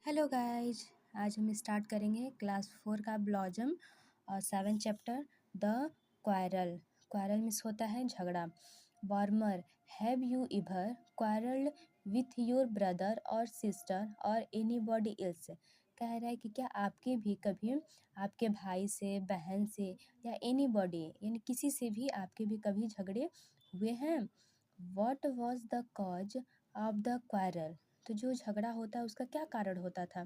Hello guys, आज हम start करेंगे क्लास 4 का ब्लॉजम और 7 chapter the quarrel. Quarrel means होता है झगड़ा। Warmer, have you ever quarrelled with your brother और सिस्टर और एनीबॉडी एल्स। कह रहा है कि क्या आपके भी कभी आपके भाई से, बहन से या एनीबॉडी यानी किसी से भी आपके भी कभी झगड़े हुए हैं। What was the cause of the quarrel. तो जो झगड़ा होता है उसका क्या कारण होता था,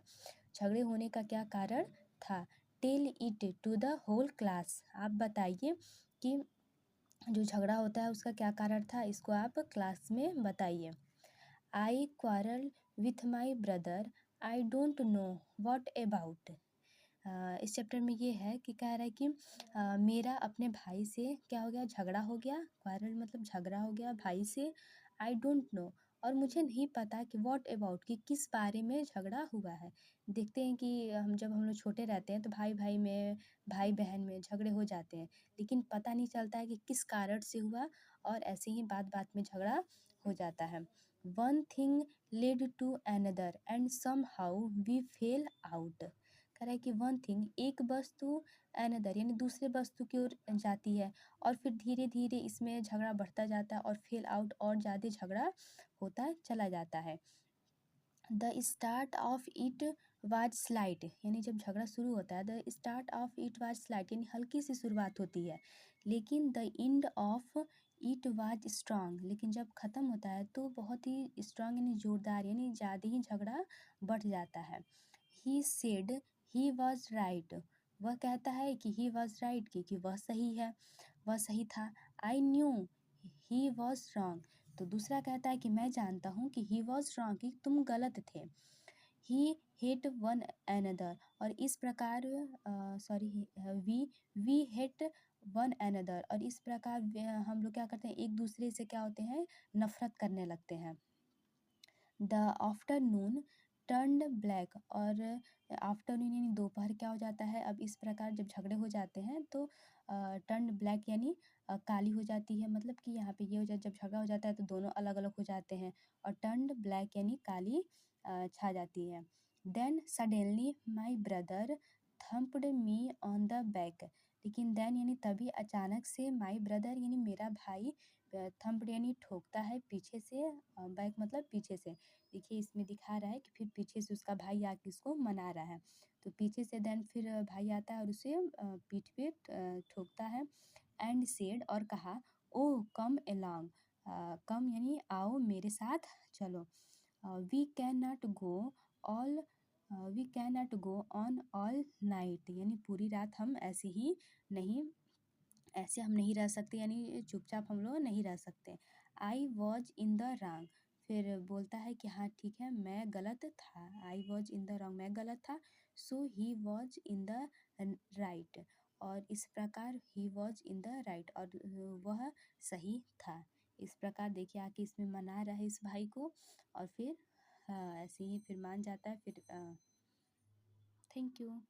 झगड़े होने का क्या कारण था। Tell it to the whole class, आप बताइए कि जो झगड़ा होता है उसका क्या कारण था, इसको आप क्लास में बताइए। I quarrel with my brother, I don't know what about. इस चैप्टर में ये है कि कह रहा है कि मेरा अपने भाई से क्या हो गया, झगड़ा हो गया। क्वारल मतलब झगड़ा हो गया भाई से। आई डोंट नो, और मुझे नहीं पता कि व्हाट अबाउट, कि किस बारे में झगड़ा हुआ है। देखते हैं कि जब हम लोग छोटे रहते हैं तो भाई भाई में, भाई बहन में झगड़े हो जाते हैं, लेकिन पता नहीं चलता है कि किस कारण से हुआ, और ऐसे ही बात बात में झगड़ा हो जाता है। One thing led to another and somehow we fell out. कह रहा है कि वन थिंग, एक वस्तु, अनदर यानी दूसरे वस्तु की ओर जाती है, और फिर धीरे धीरे इसमें झगड़ा बढ़ता जाता है और फेल आउट और ज़्यादा झगड़ा होता चला जाता है। The start of it was slight, यानी जब झगड़ा शुरू होता है, the start of it was slight यानी हल्की सी शुरुआत होती है, लेकिन the end of it was strong, लेकिन जब ख़त्म होता है तो बहुत ही स्ट्रांग यानी जोरदार, यानी ज़्यादा ही झगड़ा बढ़ जाता है। He said he was right, वह कहता है कि ही वॉज राइट, कि वह सही है, वह सही था। I knew he was wrong, तो दूसरा कहता है कि मैं जानता हूँ कि ही वॉज रॉन्ग, कि तुम गलत थे। ही हेट वन अनदर, और इस प्रकार वी हेट वन अनदर, और इस प्रकार हम लोग क्या करते हैं, एक दूसरे से क्या होते हैं, नफरत करने लगते हैं। द आफ्टरनून टर्न्ड ब्लैक, और आफ्टरनून यानी दोपहर क्या हो जाता है, अब इस प्रकार जब झगड़े हो जाते हैं तो टर्न्ड ब्लैक यानी काली हो जाती है, मतलब कि यहाँ पे ये हो जाता, जब झगड़ा हो जाता है तो दोनों अलग अलग हो जाते हैं, और टर्न्ड ब्लैक यानी काली छा जाती है। Then suddenly my brother thumped me on the back, लेकिन देन यानी तभी अचानक से माई ब्रदर यानी मेरा भाई थम्प्ड यानी ठोकता है पीछे से, बैक मतलब पीछे से। देखिए इसमें दिखा रहा है कि फिर पीछे से उसका भाई आके उसको मना रहा है, तो पीछे से देन फिर भाई आता है और उसे पीठ पे ठोकता है। एंड सेड, और कहा, ओह कम एलॉन्ग, कम यानी आओ मेरे साथ चलो। We can not go all we can not go on all night, यानी पूरी रात हम ऐसे हम नहीं रह सकते, यानी चुपचाप हम लोग नहीं रह सकते। आई वॉज इन द रॉन्ग, फिर बोलता है कि हाँ ठीक है मैं गलत था, I was in the wrong मैं गलत था। So he was in the right, और इस प्रकार he was in the right, और वह सही था। इस प्रकार देखिए आके इसमें मना रहा है इस भाई को, और फिर ऐसे ही फिर मान जाता है फिर। Thank you.